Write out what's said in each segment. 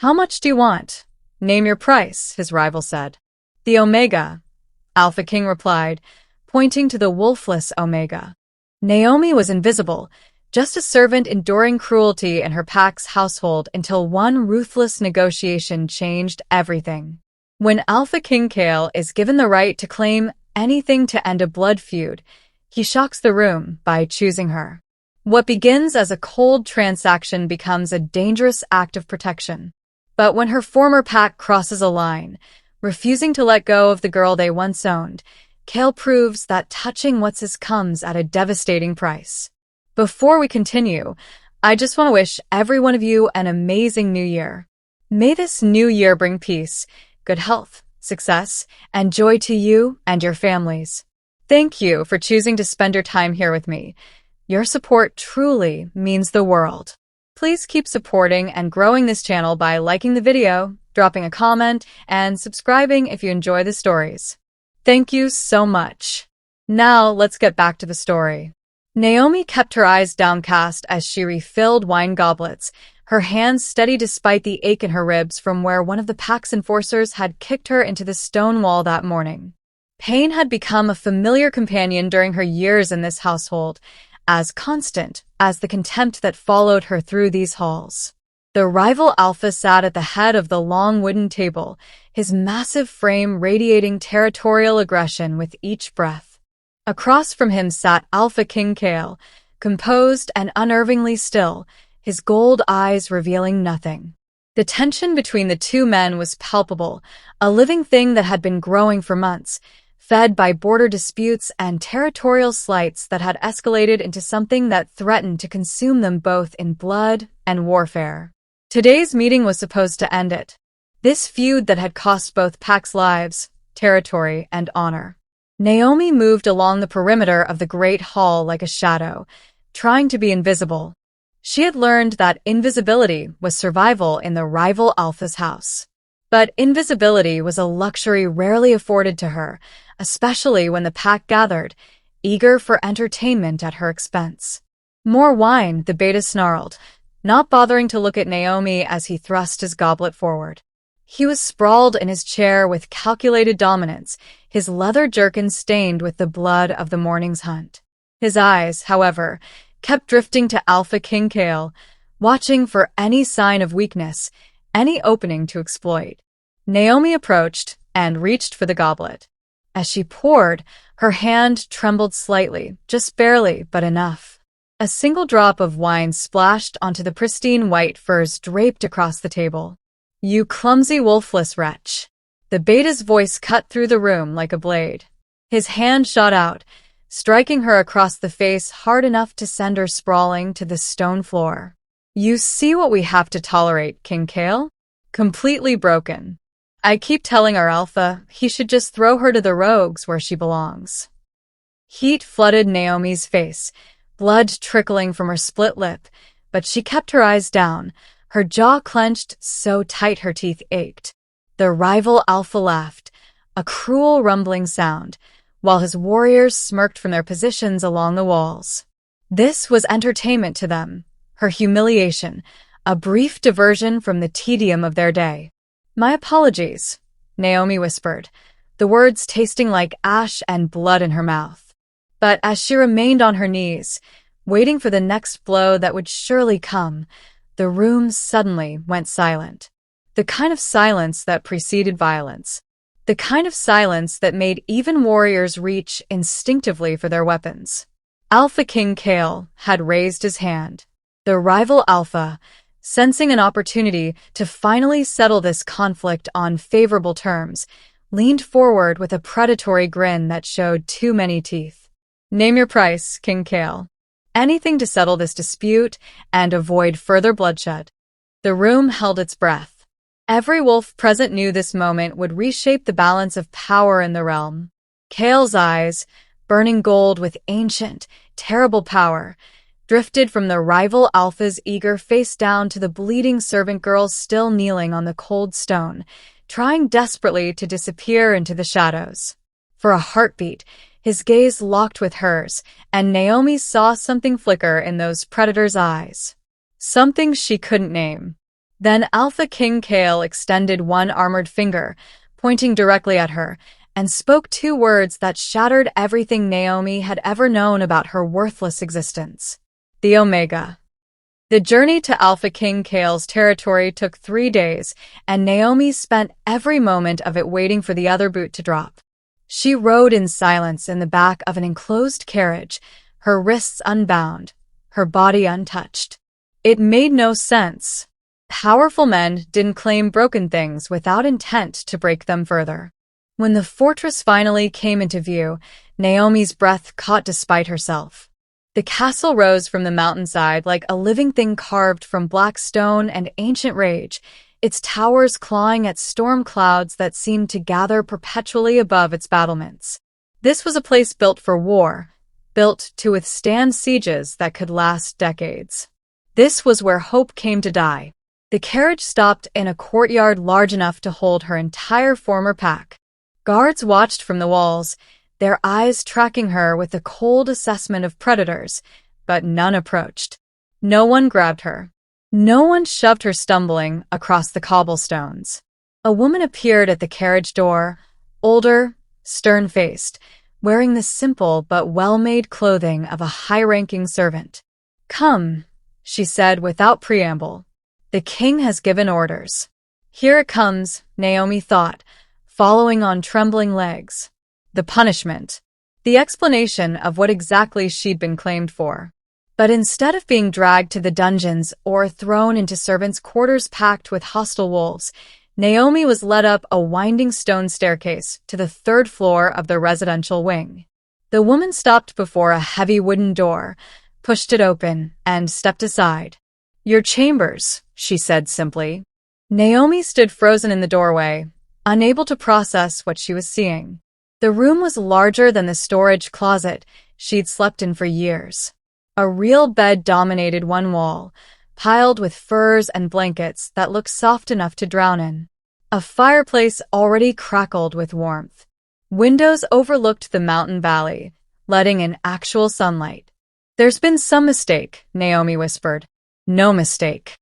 How much do you want? Name your price, his rival said. The Omega, Alpha King replied, pointing to the Wolfless Omega. Naomi was invisible, just a servant enduring cruelty in her pack's household until one ruthless negotiation changed everything. When Alpha King Kael is given the right to claim anything to end a blood feud, he shocks the room by choosing her. What begins as a cold transaction becomes a dangerous act of protection. But when her former pack crosses a line, refusing to let go of the girl they once owned, Kael proves that touching what's his comes at a devastating price. Before we continue, I just want to wish every one of you an amazing new year. May this new year bring peace, good health, success, and joy to you and your families. Thank you for choosing to spend your time here with me. Your support truly means the world. Please keep supporting and growing this channel by liking the video, dropping a comment, and subscribing if you enjoy the stories. Thank you so much. Now let's get back to the story. Naomi kept her eyes downcast as she refilled wine goblets, her hands steady despite the ache in her ribs from where one of the pack's enforcers had kicked her into the stone wall that morning. Pain had become a familiar companion during her years in this household, as constant as the contempt that followed her through these halls. The rival Alpha sat at the head of the long wooden table, his massive frame radiating territorial aggression with each breath. Across from him sat Alpha King Kael, composed and unnervingly still, his gold eyes revealing nothing. The tension between the two men was palpable, a living thing that had been growing for months, fed by border disputes and territorial slights that had escalated into something that threatened to consume them both in blood and warfare. Today's meeting was supposed to end it. This feud that had cost both packs lives, territory, and honor. Naomi moved along the perimeter of the great hall like a shadow, trying to be invisible. She had learned that invisibility was survival in the rival Alpha's house. But invisibility was a luxury rarely afforded to her, especially when the pack gathered, eager for entertainment at her expense. More wine, the beta snarled, not bothering to look at Naomi as he thrust his goblet forward. He was sprawled in his chair with calculated dominance, his leather jerkin stained with the blood of the morning's hunt. His eyes, however, kept drifting to Alpha King Kael, watching for any sign of weakness, any opening to exploit. Naomi approached and reached for the goblet. As she poured, her hand trembled slightly, just barely, but enough. A single drop of wine splashed onto the pristine white furs draped across the table. "You clumsy wolfless wretch." The beta's voice cut through the room like a blade. His hand shot out, striking her across the face hard enough to send her sprawling to the stone floor. "You see what we have to tolerate, King Kael? Completely broken. I keep telling our Alpha he should just throw her to the rogues where she belongs." Heat flooded Naomi's face, blood trickling from her split lip, but she kept her eyes down, her jaw clenched so tight her teeth ached. The rival Alpha laughed, a cruel rumbling sound, while his warriors smirked from their positions along the walls. This was entertainment to them, her humiliation, a brief diversion from the tedium of their day. "My apologies," Naomi whispered, the words tasting like ash and blood in her mouth. But as she remained on her knees, waiting for the next blow that would surely come, the room suddenly went silent. The kind of silence that preceded violence. The kind of silence that made even warriors reach instinctively for their weapons. Alpha King Kael had raised his hand. The rival Alpha, sensing an opportunity to finally settle this conflict on favorable terms, leaned forward with a predatory grin that showed too many teeth. "Name your price, King Kael. Anything to settle this dispute and avoid further bloodshed." The room held its breath. Every wolf present knew this moment would reshape the balance of power in the realm. Kael's eyes, burning gold with ancient, terrible power, drifted from the rival Alpha's eager face down to the bleeding servant girl still kneeling on the cold stone, trying desperately to disappear into the shadows. For a heartbeat, his gaze locked with hers, and Naomi saw something flicker in those predators' eyes. Something she couldn't name. Then Alpha King Kael extended one armored finger, pointing directly at her, and spoke two words that shattered everything Naomi had ever known about her worthless existence. The Omega. The journey to Alpha King Kael's territory took 3 days, and Naomi spent every moment of it waiting for the other boot to drop. She rode in silence in the back of an enclosed carriage, her wrists unbound, her body untouched. It made no sense. Powerful men didn't claim broken things without intent to break them further. When the fortress finally came into view, Naomi's breath caught despite herself. The castle rose from the mountainside like a living thing carved from black stone and ancient rage, its towers clawing at storm clouds that seemed to gather perpetually above its battlements. This was a place built for war, built to withstand sieges that could last decades. This was where hope came to die. The carriage stopped in a courtyard large enough to hold her entire former pack. Guards watched from the walls, their eyes tracking her with a cold assessment of predators, but none approached. No one grabbed her. No one shoved her stumbling across the cobblestones. A woman appeared at the carriage door, older, stern-faced, wearing the simple but well-made clothing of a high-ranking servant. "Come," she said without preamble. "The king has given orders." Here it comes, Naomi thought, following on trembling legs. The punishment. The explanation of what exactly she'd been claimed for. But instead of being dragged to the dungeons or thrown into servants' quarters packed with hostile wolves, Naomi was led up a winding stone staircase to the 3rd floor of the residential wing. The woman stopped before a heavy wooden door, pushed it open, and stepped aside. "Your chambers," she said simply. Naomi stood frozen in the doorway, unable to process what she was seeing. The room was larger than the storage closet she'd slept in for years. A real bed dominated one wall, piled with furs and blankets that looked soft enough to drown in. A fireplace already crackled with warmth. Windows overlooked the mountain valley, letting in actual sunlight. "There's been some mistake," Naomi whispered. "No mistake."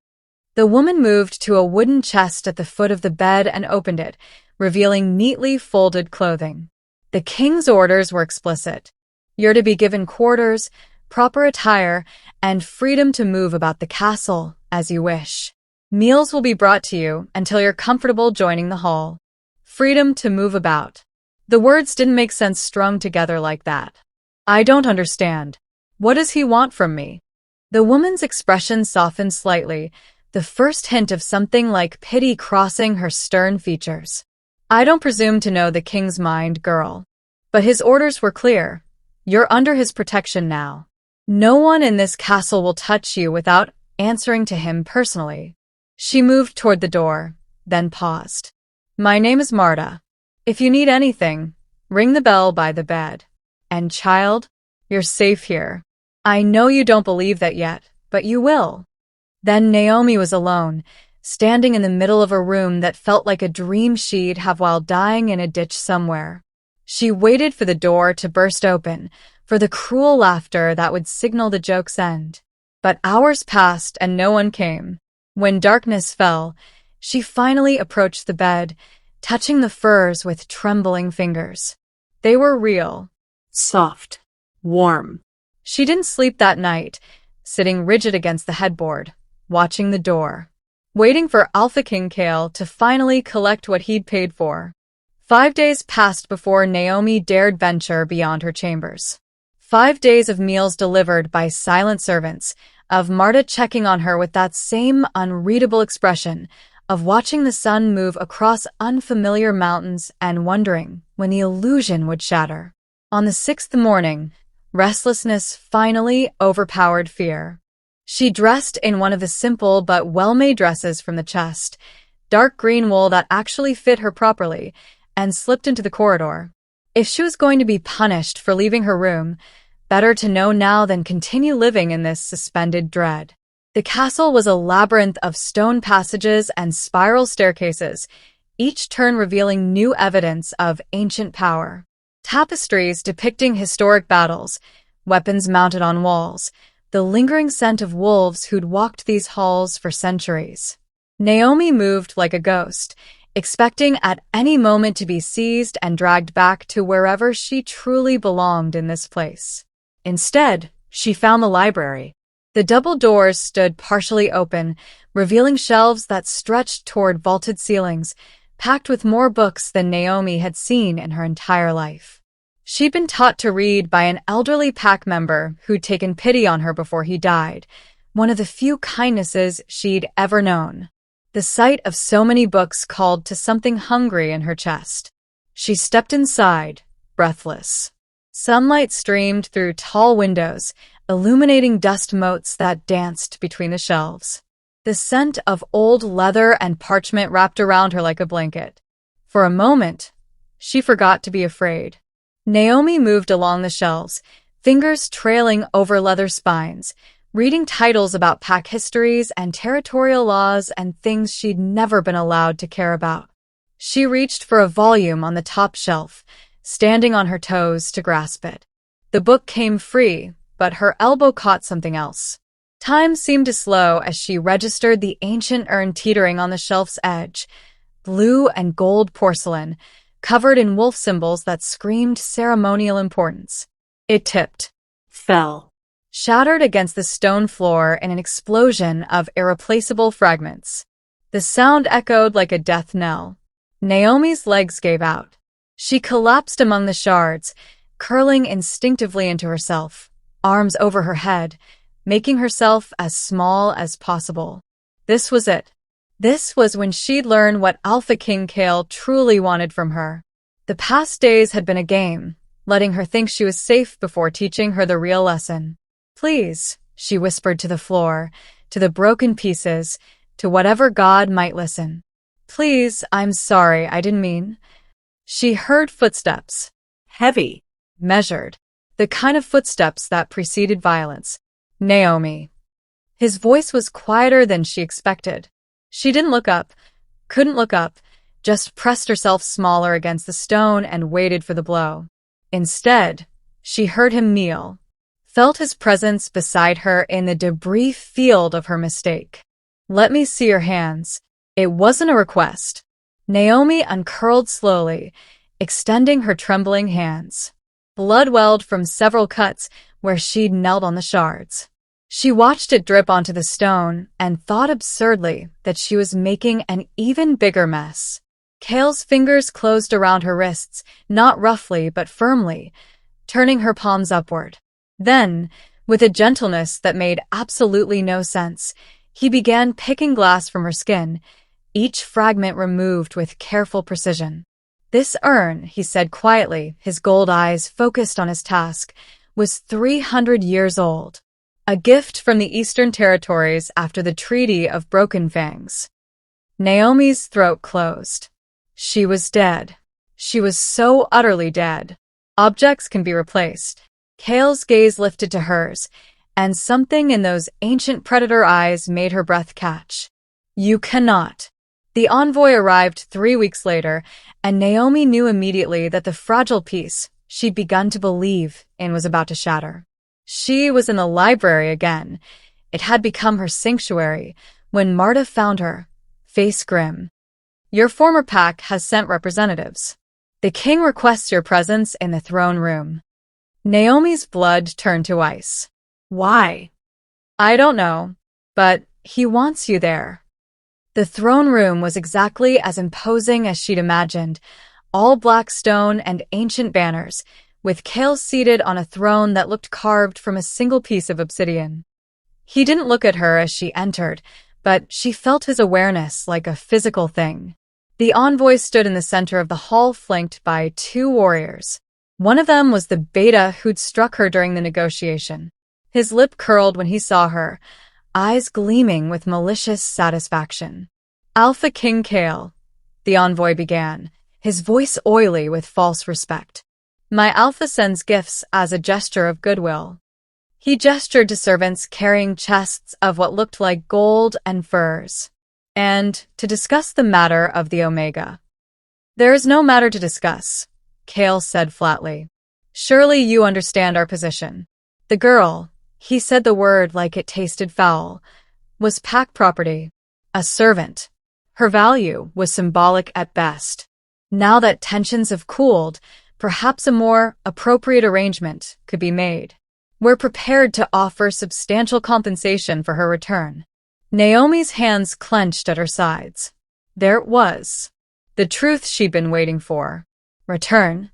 The woman moved to a wooden chest at the foot of the bed and opened it, revealing neatly folded clothing. The king's orders were explicit. You're to be given quarters, proper attire, and freedom to move about the castle as you wish. Meals will be brought to you until you're comfortable joining the hall. Freedom to move about. The words didn't make sense strung together like that. "I don't understand. What does he want from me?" The woman's expression softened slightly, the first hint of something like pity crossing her stern features. "I don't presume to know the king's mind, girl. But his orders were clear. You're under his protection now. No one in this castle will touch you without answering to him personally." She moved toward the door, then paused. "My name is Marta. If you need anything, ring the bell by the bed. And child, you're safe here. I know you don't believe that yet, but you will." Then Naomi was alone, standing in the middle of a room that felt like a dream she'd have while dying in a ditch somewhere. She waited for the door to burst open, for the cruel laughter that would signal the joke's end. But hours passed and no one came. When darkness fell, she finally approached the bed, touching the furs with trembling fingers. They were real. Soft. Warm. She didn't sleep that night, sitting rigid against the headboard, watching the door, waiting for Alpha King Kael to finally collect what he'd paid for. 5 days passed before Naomi dared venture beyond her chambers. 5 days of meals delivered by silent servants, of Marta checking on her with that same unreadable expression, of watching the sun move across unfamiliar mountains and wondering when the illusion would shatter. On the 6th morning, restlessness finally overpowered fear. She dressed in one of the simple but well-made dresses from the chest, dark green wool that actually fit her properly, and slipped into the corridor. If she was going to be punished for leaving her room, better to know now than continue living in this suspended dread. The castle was a labyrinth of stone passages and spiral staircases, each turn revealing new evidence of ancient power. Tapestries depicting historic battles, weapons mounted on walls, the lingering scent of wolves who'd walked these halls for centuries. Naomi moved like a ghost, expecting at any moment to be seized and dragged back to wherever she truly belonged in this place. Instead, she found the library. The double doors stood partially open, revealing shelves that stretched toward vaulted ceilings, packed with more books than Naomi had seen in her entire life. She'd been taught to read by an elderly pack member who'd taken pity on her before he died, one of the few kindnesses she'd ever known. The sight of so many books called to something hungry in her chest. She stepped inside, breathless. Sunlight streamed through tall windows, illuminating dust motes that danced between the shelves. The scent of old leather and parchment wrapped around her like a blanket. For a moment, she forgot to be afraid. Naomi moved along the shelves, fingers trailing over leather spines, reading titles about pack histories and territorial laws and things she'd never been allowed to care about. She reached for a volume on the top shelf, standing on her toes to grasp it. The book came free, but her elbow caught something else. Time seemed to slow as she registered the ancient urn teetering on the shelf's edge, blue and gold porcelain, covered in wolf symbols that screamed ceremonial importance. It tipped, fell, shattered against the stone floor in an explosion of irreplaceable fragments. The sound echoed like a death knell. Naomi's legs gave out. She collapsed among the shards, curling instinctively into herself, arms over her head, making herself as small as possible. This was it. This was when she'd learn what Alpha King Kael truly wanted from her. The past days had been a game, letting her think she was safe before teaching her the real lesson. Please, she whispered to the floor, to the broken pieces, to whatever God might listen. Please, I'm sorry, I didn't mean. She heard footsteps. Heavy, measured, the kind of footsteps that preceded violence. Naomi. His voice was quieter than she expected. She didn't look up, couldn't look up, just pressed herself smaller against the stone and waited for the blow. Instead, she heard him kneel, felt his presence beside her in the debris field of her mistake. Let me see your hands. It wasn't a request. Naomi uncurled slowly, extending her trembling hands. Blood welled from several cuts where she'd knelt on the shards. She watched it drip onto the stone and thought absurdly that she was making an even bigger mess. Kael's fingers closed around her wrists, not roughly but firmly, turning her palms upward. Then, with a gentleness that made absolutely no sense, he began picking glass from her skin, each fragment removed with careful precision. This urn, he said quietly, his gold eyes focused on his task, was 300 years old. A gift from the Eastern Territories after the Treaty of Broken Fangs. Naomi's throat closed. She was dead. She was so utterly dead. Objects can be replaced. Kael's gaze lifted to hers, and something in those ancient predator eyes made her breath catch. You cannot. The envoy arrived 3 weeks later, and Naomi knew immediately that the fragile piece she'd begun to believe in was about to shatter. She was in the library again. It had become her sanctuary when Marta found her, face grim. Your former pack has sent representatives. The king requests your presence in the throne room. Naomi's blood turned to ice. Why? I don't know, but he wants you there. The throne room was exactly as imposing as she'd imagined, all black stone and ancient banners, with Kael seated on a throne that looked carved from a single piece of obsidian. He didn't look at her as she entered, but she felt his awareness like a physical thing. The envoy stood in the center of the hall, flanked by 2 warriors. One of them was the beta who'd struck her during the negotiation. His lip curled when he saw her, eyes gleaming with malicious satisfaction. Alpha King Kael, the envoy began, his voice oily with false respect. My Alpha sends gifts as a gesture of goodwill. He gestured to servants carrying chests of what looked like gold and furs, and to discuss the matter of the Omega. There is no matter to discuss, Kael said flatly. Surely you understand our position. The girl, he said the word like it tasted foul, was pack property, a servant, Her value was symbolic at best. Now that tensions have cooled, perhaps a more appropriate arrangement could be made. We're prepared to offer substantial compensation for her return. Naomi's hands clenched at her sides. There it was. The truth she'd been waiting for. Return.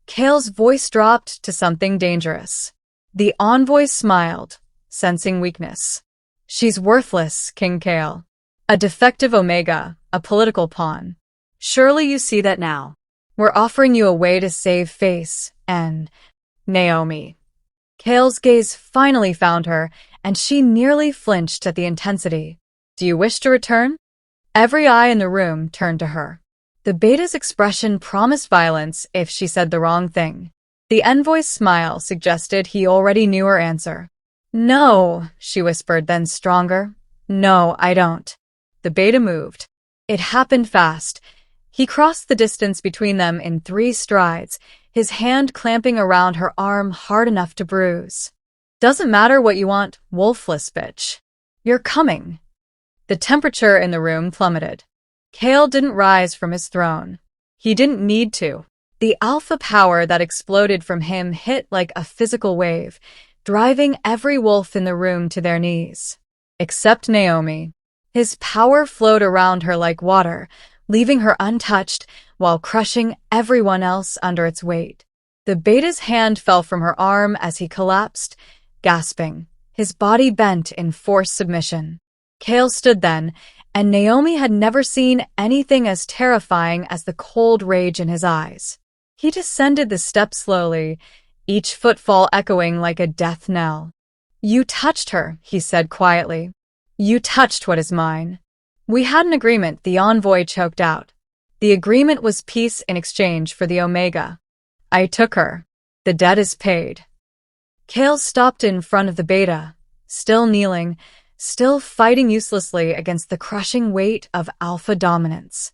Kael's voice dropped to something dangerous. The envoy smiled, sensing weakness. She's worthless, King Kael. A defective Omega, a political pawn. Surely you see that now. We're offering you a way to save face and Naomi. Kael's gaze finally found her, and she nearly flinched at the intensity. Do you wish to return? Every eye in the room turned to her. The beta's expression promised violence if she said the wrong thing. The envoy's smile suggested he already knew her answer. No, she whispered, then stronger. No, I don't. The beta moved. It happened fast. He crossed the distance between them in 3 strides, his hand clamping around her arm hard enough to bruise. Doesn't matter what you want, Wolfless bitch. You're coming. The temperature in the room plummeted. Kael didn't rise from his throne. He didn't need to. The alpha power that exploded from him hit like a physical wave, driving every wolf in the room to their knees. Except Naomi. His power flowed around her like water, leaving her untouched while crushing everyone else under its weight. The beta's hand fell from her arm as he collapsed, gasping, his body bent in forced submission. Kael stood then, and Naomi had never seen anything as terrifying as the cold rage in his eyes. He descended the steps slowly, each footfall echoing like a death knell. You touched her, he said quietly. You touched what is mine. We had an agreement, the envoy choked out. The agreement was peace in exchange for the Omega. I took her. The debt is paid. Kael stopped in front of the beta, still kneeling, still fighting uselessly against the crushing weight of alpha dominance.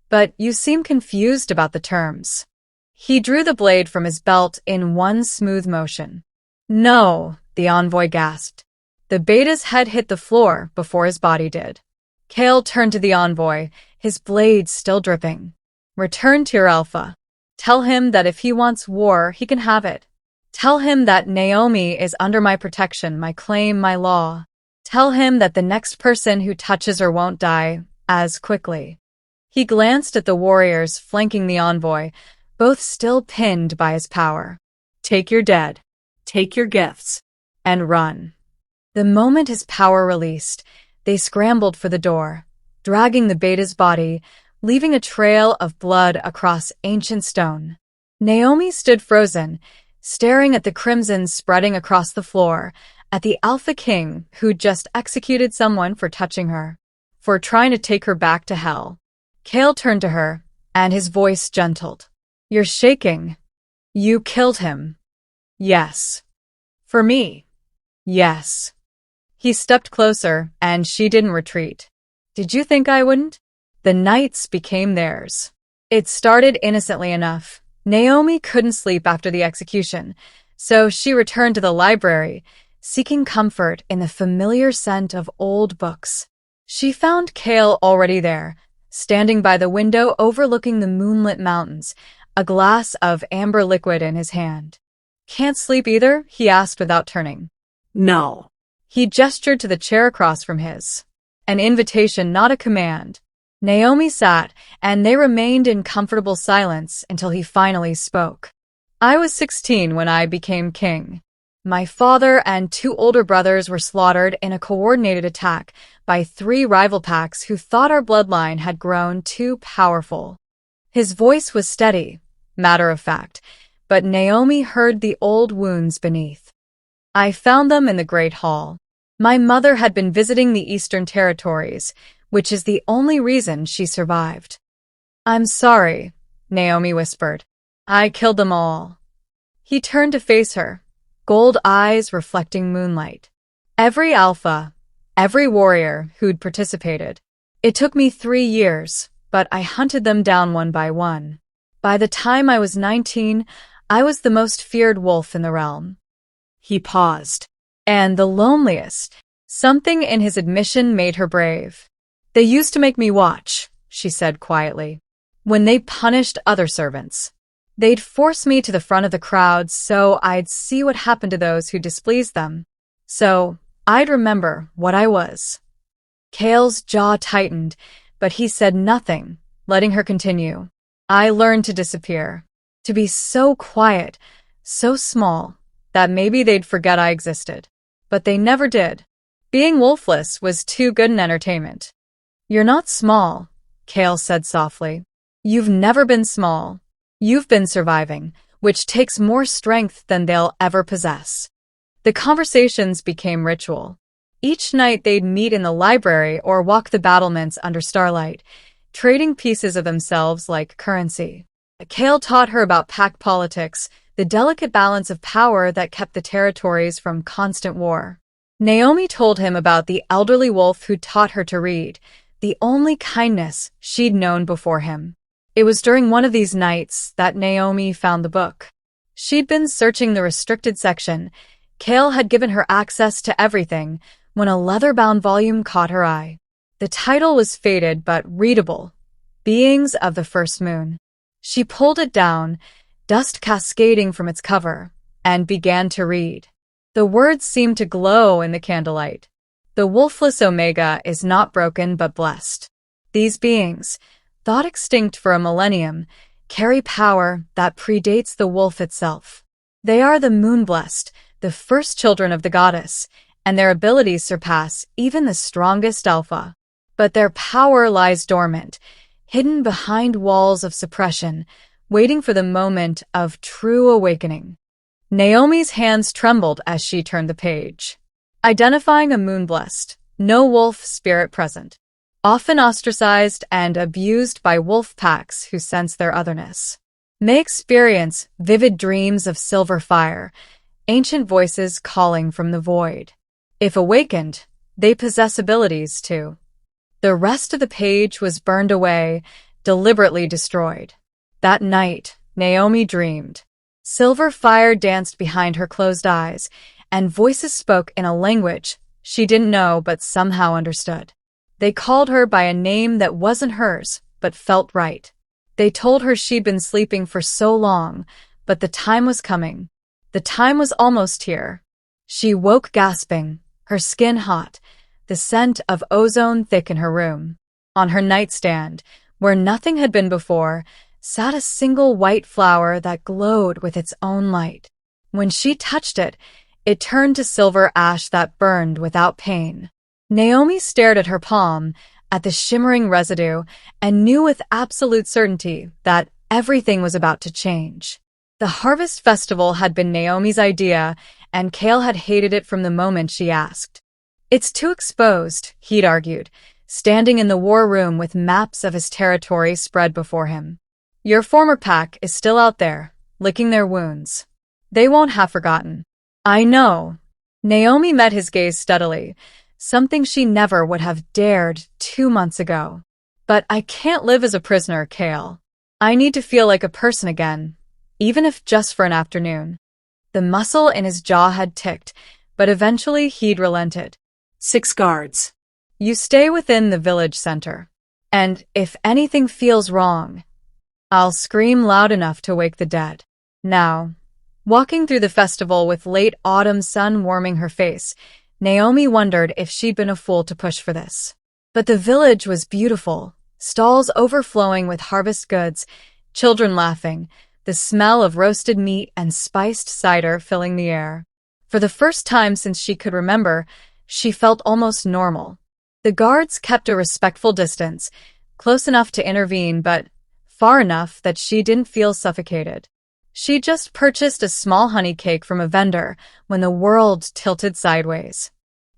But you seem confused about the terms. He drew the blade from his belt in one smooth motion. No, the envoy gasped. The beta's head hit the floor before his body did. Kael turned to the envoy, his blade still dripping. Return to your alpha. Tell him that if he wants war, he can have it. Tell him that Naomi is under my protection, my claim, my law. Tell him that the next person who touches her won't die as quickly. He glanced at the warriors flanking the envoy, both still pinned by his power. Take your dead, take your gifts, and run. The moment his power released, they scrambled for the door, dragging the beta's body, leaving a trail of blood across ancient stone. Naomi stood frozen, staring at the crimson spreading across the floor, at the Alpha King who'd just executed someone for touching her, for trying to take her back to hell. Kael turned to her, and his voice gentled. You're shaking. You killed him. Yes. For me. Yes. He stepped closer, and she didn't retreat. Did you think I wouldn't? The nights became theirs. It started innocently enough. Naomi couldn't sleep after the execution, so she returned to the library, seeking comfort in the familiar scent of old books. She found Kael already there, standing by the window overlooking the moonlit mountains, a glass of amber liquid in his hand. Can't sleep either? He asked without turning. No. He gestured to the chair across from his. An invitation, not a command. Naomi sat, and they remained in comfortable silence until he finally spoke. I was 16 when I became king. My father and 2 older brothers were slaughtered in a coordinated attack by 3 rival packs who thought our bloodline had grown too powerful. His voice was steady, matter of fact, but Naomi heard the old wounds beneath. I found them in the Great Hall. My mother had been visiting the Eastern Territories, which is the only reason she survived. I'm sorry, Naomi whispered. I killed them all. He turned to face her, gold eyes reflecting moonlight. Every alpha, every warrior who'd participated. It took me 3 years, but I hunted them down one by one. By the time I was 19, I was the most feared wolf in the realm. He paused. And the loneliest. Something in his admission made her brave. They used to make me watch, she said quietly. When they punished other servants, they'd force me to the front of the crowd so I'd see what happened to those who displeased them. So I'd remember what I was. Kael's jaw tightened, but he said nothing, letting her continue. I learned to disappear, to be so quiet, so small, that maybe they'd forget I existed. But they never did. Being wolfless was too good an entertainment. You're not small, Kael said softly. You've never been small. You've been surviving, which takes more strength than they'll ever possess. The conversations became ritual. Each night they'd meet in the library or walk the battlements under starlight, trading pieces of themselves like currency. Kael taught her about pack politics, the delicate balance of power that kept the territories from constant war. Naomi told him about the elderly wolf who taught her to read, the only kindness she'd known before him. It was during one of these nights that Naomi found the book. She'd been searching the restricted section. Kael had given her access to everything when a leather-bound volume caught her eye. The title was faded but readable, Beings of the First Moon. She pulled it down, dust cascading from its cover, and began to read. The words seemed to glow in the candlelight. The wolfless Omega is not broken but blessed. These beings, thought extinct for a millennium, carry power that predates the wolf itself. They are the moon-blessed, the first children of the goddess, and their abilities surpass even the strongest alpha. But their power lies dormant, hidden behind walls of suppression, waiting for the moment of true awakening. Naomi's hands trembled as she turned the page. Identifying a moon-blessed, no wolf spirit present. Often ostracized and abused by wolf packs who sense their otherness. May experience vivid dreams of silver fire, ancient voices calling from the void. If awakened, they possess abilities too. The rest of the page was burned away, deliberately destroyed. That night, Naomi dreamed. Silver fire danced behind her closed eyes, and voices spoke in a language she didn't know but somehow understood. They called her by a name that wasn't hers, but felt right. They told her she'd been sleeping for so long, but the time was coming. The time was almost here. She woke gasping, her skin hot, the scent of ozone thick in her room. On her nightstand, where nothing had been before, sat a single white flower that glowed with its own light. When she touched it, it turned to silver ash that burned without pain. Naomi stared at her palm, at the shimmering residue, and knew with absolute certainty that everything was about to change. The Harvest Festival had been Naomi's idea, and Kael had hated it from the moment she asked. It's too exposed, he'd argued, standing in the war room with maps of his territory spread before him. Your former pack is still out there, licking their wounds. They won't have forgotten. I know. Naomi met his gaze steadily, something she never would have dared 2 months ago. But I can't live as a prisoner, Kael. I need to feel like a person again, even if just for an afternoon. The muscle in his jaw had ticked, but eventually he'd relented. 6 guards. You stay within the village center. And if anything feels wrong, I'll scream loud enough to wake the dead. Now, walking through the festival with late autumn sun warming her face, Naomi wondered if she'd been a fool to push for this. But the village was beautiful, stalls overflowing with harvest goods, children laughing, the smell of roasted meat and spiced cider filling the air. For the first time since she could remember, she felt almost normal. The guards kept a respectful distance, close enough to intervene but far enough that she didn't feel suffocated. She just purchased a small honey cake from a vendor when the world tilted sideways.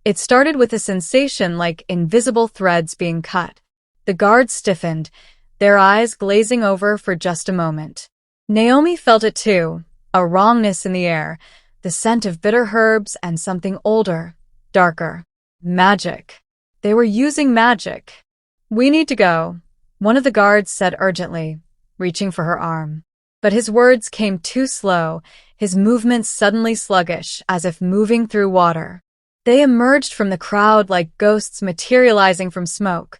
It started with a sensation like invisible threads being cut. The guards stiffened, their eyes glazing over for just a moment. Naomi felt it too, a wrongness in the air, the scent of bitter herbs and something older, darker. Magic. They were using magic. We need to go, one of the guards said urgently, reaching for her arm. But his words came too slow, his movements suddenly sluggish, as if moving through water. They emerged from the crowd like ghosts materializing from smoke,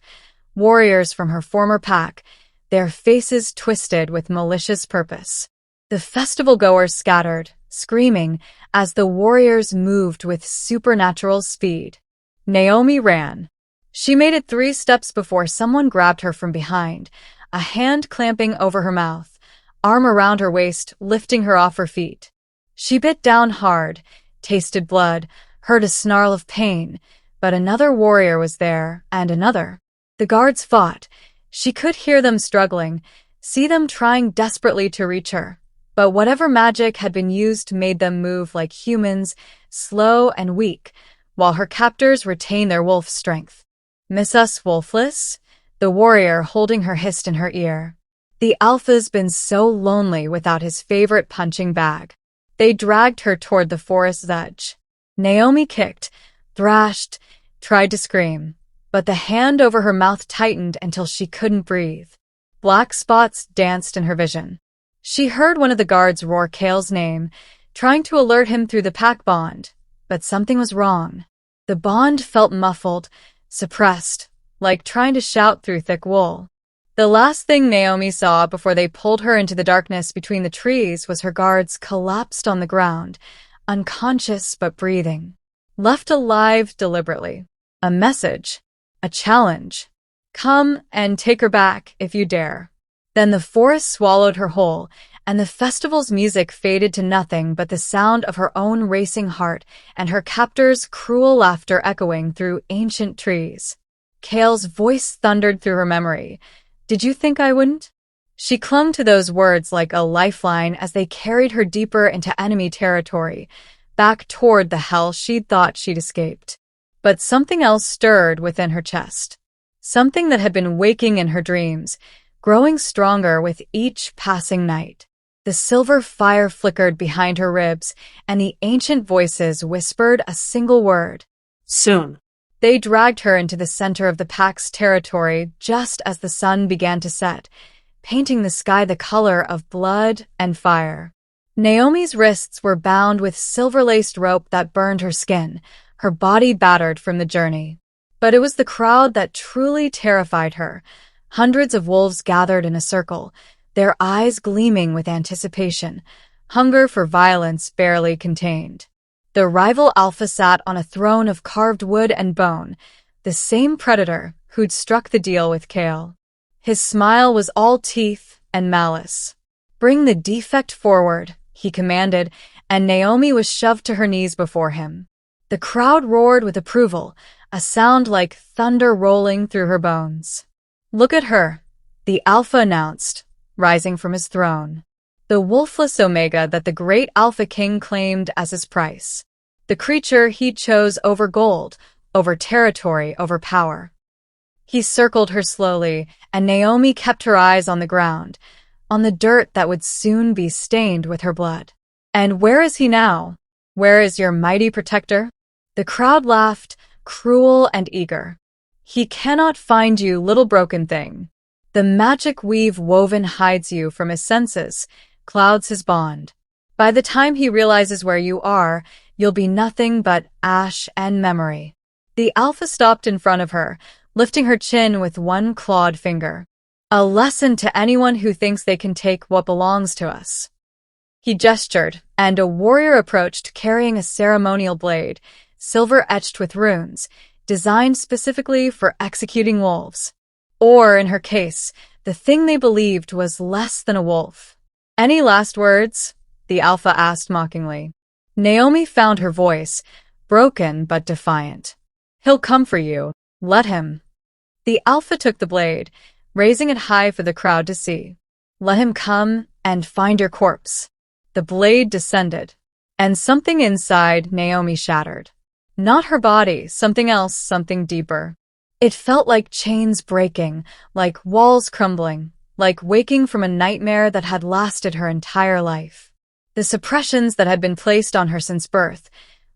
warriors from her former pack, their faces twisted with malicious purpose. The festival-goers scattered, screaming, as the warriors moved with supernatural speed. Naomi ran. She made it 3 steps before someone grabbed her from behind, a hand clamping over her mouth, arm around her waist, lifting her off her feet. She bit down hard, tasted blood, heard a snarl of pain, but another warrior was there, and another. The guards fought. She could hear them struggling, see them trying desperately to reach her. But whatever magic had been used made them move like humans, slow and weak, while her captors retained their wolf strength. "Miss us, Wolfless?" The warrior holding her hissed in her ear. The Alpha's been so lonely without his favorite punching bag. They dragged her toward the forest's edge. Naomi kicked, thrashed, tried to scream, but the hand over her mouth tightened until she couldn't breathe. Black spots danced in her vision. She heard one of the guards roar Kael's name, trying to alert him through the pack bond, but something was wrong. The bond felt muffled, suppressed, like trying to shout through thick wool. The last thing Naomi saw before they pulled her into the darkness between the trees was her guards collapsed on the ground, unconscious but breathing. Left alive deliberately. A message. A challenge. "Come and take her back if you dare." Then the forest swallowed her whole, and the festival's music faded to nothing but the sound of her own racing heart and her captor's cruel laughter echoing through ancient trees. Kael's voice thundered through her memory. "Did you think I wouldn't?" She clung to those words like a lifeline as they carried her deeper into enemy territory, back toward the hell she'd thought she'd escaped. But something else stirred within her chest. Something that had been waking in her dreams, growing stronger with each passing night. The silver fire flickered behind her ribs, and the ancient voices whispered a single word. "Soon." They dragged her into the center of the pack's territory just as the sun began to set, painting the sky the color of blood and fire. Naomi's wrists were bound with silver-laced rope that burned her skin, her body battered from the journey. But it was the crowd that truly terrified her. Hundreds of wolves gathered in a circle, their eyes gleaming with anticipation, hunger for violence barely contained. The rival Alpha sat on a throne of carved wood and bone, the same predator who'd struck the deal with Kael. His smile was all teeth and malice. "Bring the defect forward," he commanded, and Naomi was shoved to her knees before him. The crowd roared with approval, a sound like thunder rolling through her bones. "Look at her," the Alpha announced, rising from his throne. The wolfless Omega that the great Alpha King claimed as his price. The creature he chose over gold, over territory, over power. He circled her slowly, and Naomi kept her eyes on the ground, on the dirt that would soon be stained with her blood. "And where is he now? Where is your mighty protector?" The crowd laughed, cruel and eager. "He cannot find you, little broken thing. The magic we've woven hides you from his senses, clouds his bond. By the time he realizes where you are, you'll be nothing but ash and memory." The Alpha stopped in front of her, lifting her chin with one clawed finger. "A lesson to anyone who thinks they can take what belongs to us." He gestured, and a warrior approached carrying a ceremonial blade, silver-etched with runes, designed specifically for executing wolves. Or, in her case, the thing they believed was less than a wolf. "Any last words?" the Alpha asked mockingly. Naomi found her voice, broken but defiant. "He'll come for you. Let him." The Alpha took the blade, raising it high for the crowd to see. "Let him come and find your corpse." The blade descended, and something inside Naomi shattered. Not her body, something else, something deeper. It felt like chains breaking, like walls crumbling, like waking from a nightmare that had lasted her entire life. The suppressions that had been placed on her since birth,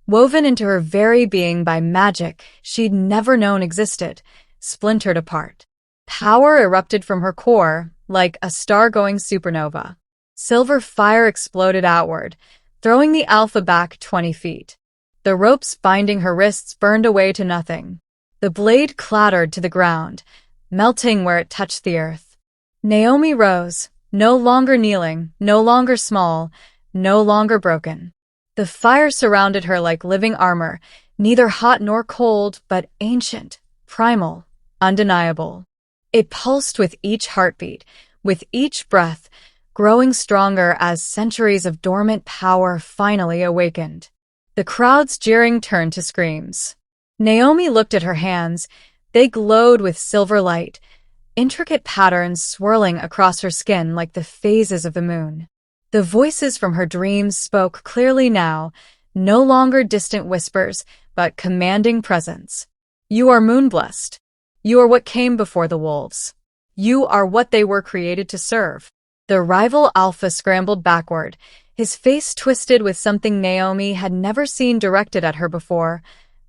woven into her very being by magic she'd never known existed, splintered apart. Power erupted from her core like a star-going supernova. Silver fire exploded outward, throwing the Alpha back 20 feet. The ropes binding her wrists burned away to nothing. The blade clattered to the ground, melting where it touched the earth. Naomi rose, no longer kneeling, no longer small, no longer broken. The fire surrounded her like living armor, neither hot nor cold, but ancient, primal, undeniable. It pulsed with each heartbeat, with each breath, growing stronger as centuries of dormant power finally awakened. The crowd's jeering turned to screams. Naomi looked at her hands. They glowed with silver light, intricate patterns swirling across her skin like the phases of the moon. The voices from her dreams spoke clearly now, no longer distant whispers, but commanding presence. You are moon-blessed. You are what came before the wolves. You are what they were created to serve. The rival Alpha scrambled backward, his face twisted with something Naomi had never seen directed at her before.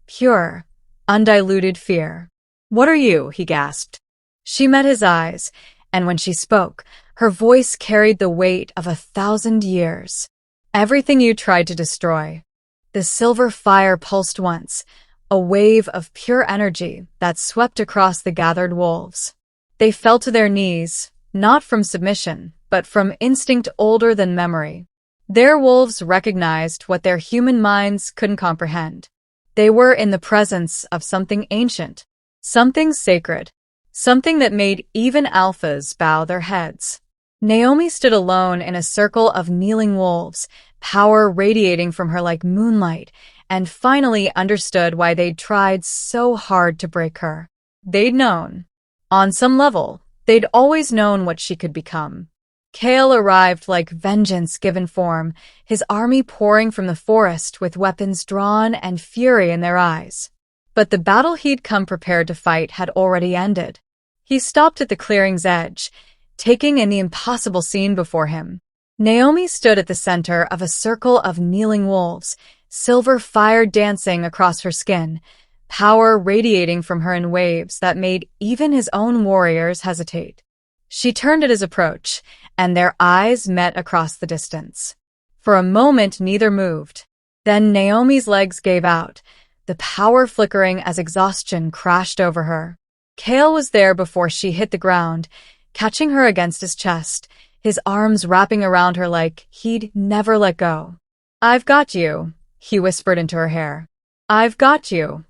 Pure, undiluted fear. "What are you?" he gasped. She met his eyes, and when she spoke, her voice carried the weight of 1,000 years. "Everything you tried to destroy." The silver fire pulsed once, a wave of pure energy that swept across the gathered wolves. They fell to their knees, not from submission, but from instinct older than memory. Their wolves recognized what their human minds couldn't comprehend. They were in the presence of something ancient, something sacred, something that made even alphas bow their heads. Naomi stood alone in a circle of kneeling wolves, power radiating from her like moonlight, and finally understood why they'd tried so hard to break her. They'd known. On some level, they'd always known what she could become. Kael arrived like vengeance given form, his army pouring from the forest with weapons drawn and fury in their eyes. But the battle he'd come prepared to fight had already ended. He stopped at the clearing's edge, taking in the impossible scene before him. Naomi stood at the center of a circle of kneeling wolves, silver fire dancing across her skin, power radiating from her in waves that made even his own warriors hesitate. She turned at his approach, and their eyes met across the distance. For a moment, neither moved. Then Naomi's legs gave out, the power flickering as exhaustion crashed over her. Kael was there before she hit the ground, catching her against his chest, his arms wrapping around her like he'd never let go. "I've got you," he whispered into her hair. "I've got you."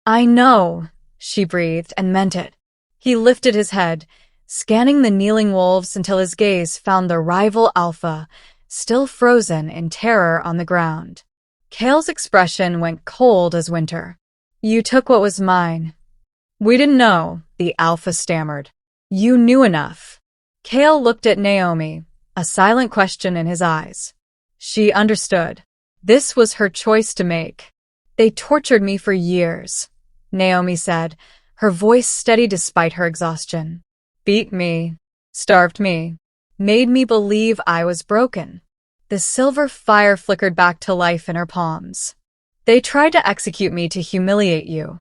"I know," she breathed and meant it. He lifted his head, scanning the kneeling wolves until his gaze found the rival Alpha, still frozen in terror on the ground. Kael's expression went cold as winter. "You took what was mine." "We didn't know," the Alpha stammered. "You knew enough." Kael looked at Naomi, a silent question in his eyes. She understood. This was her choice to make. "They tortured me for years," Naomi said, her voice steady despite her exhaustion. "Beat me, starved me, made me believe I was broken." The silver fire flickered back to life in her palms. "They tried to execute me to humiliate you."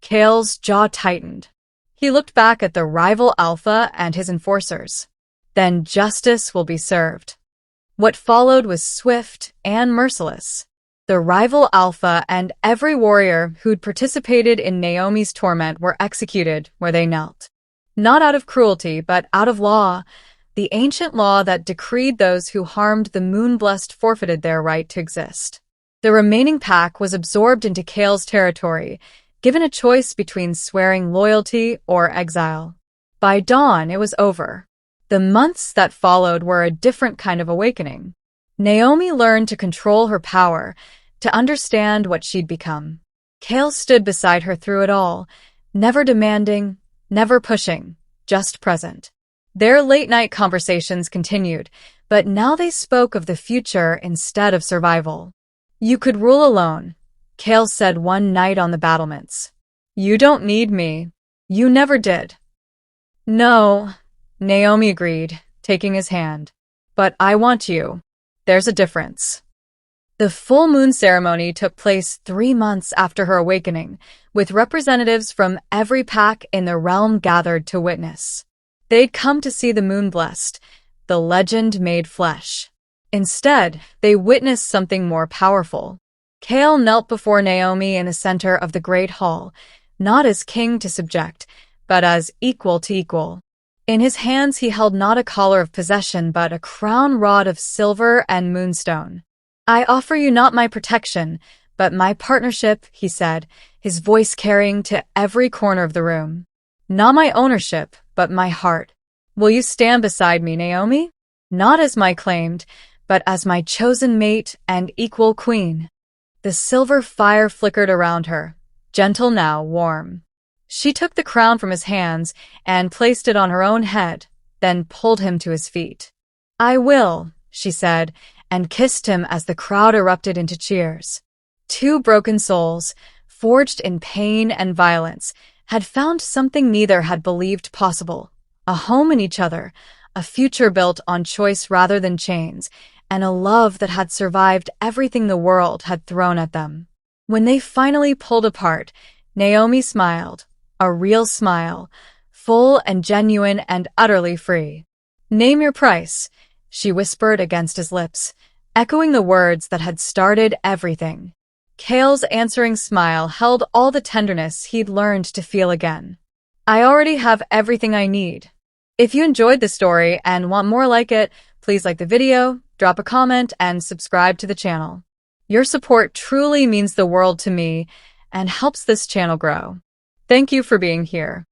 Kael's jaw tightened. He looked back at the rival Alpha and his enforcers. "Then justice will be served." What followed was swift and merciless. The rival Alpha and every warrior who'd participated in Naomi's torment were executed where they knelt. Not out of cruelty, but out of law, the ancient law that decreed those who harmed the moon-blessed forfeited their right to exist. The remaining pack was absorbed into Kael's territory, given a choice between swearing loyalty or exile. By dawn, it was over. The months that followed were a different kind of awakening. Naomi learned to control her power, to understand what she'd become. Kael stood beside her through it all, never demanding, never pushing, just present. Their late-night conversations continued, but now they spoke of the future instead of survival. "You could rule alone," Kael said one night on the battlements. "You don't need me. You never did." "No," Naomi agreed, taking his hand. "But I want you. There's a difference." The full moon ceremony took place 3 months after her awakening, with representatives from every pack in the realm gathered to witness. They'd come to see the moon blessed, the legend made flesh. Instead, they witnessed something more powerful. Kael knelt before Naomi in the center of the great hall, not as king to subject, but as equal to equal. In his hands he held not a collar of possession, but a crown rod of silver and moonstone. "I offer you not my protection, but my partnership," he said, his voice carrying to every corner of the room. "Not my ownership, but my heart. Will you stand beside me, Naomi? Not as my claimed, but as my chosen mate and equal queen." The silver fire flickered around her, gentle now, warm. She took the crown from his hands and placed it on her own head, then pulled him to his feet. "I will," she said, and kissed him as the crowd erupted into cheers. Two broken souls, forged in pain and violence, had found something neither had believed possible: a home in each other, a future built on choice rather than chains, and a love that had survived everything the world had thrown at them. When they finally pulled apart, Naomi smiled, a real smile, full and genuine and utterly free. "Name your price," she whispered against his lips, echoing the words that had started everything. Kael's answering smile held all the tenderness he'd learned to feel again. "I already have everything I need." If you enjoyed the story and want more like it, please like the video, drop a comment, and subscribe to the channel. Your support truly means the world to me and helps this channel grow. Thank you for being here.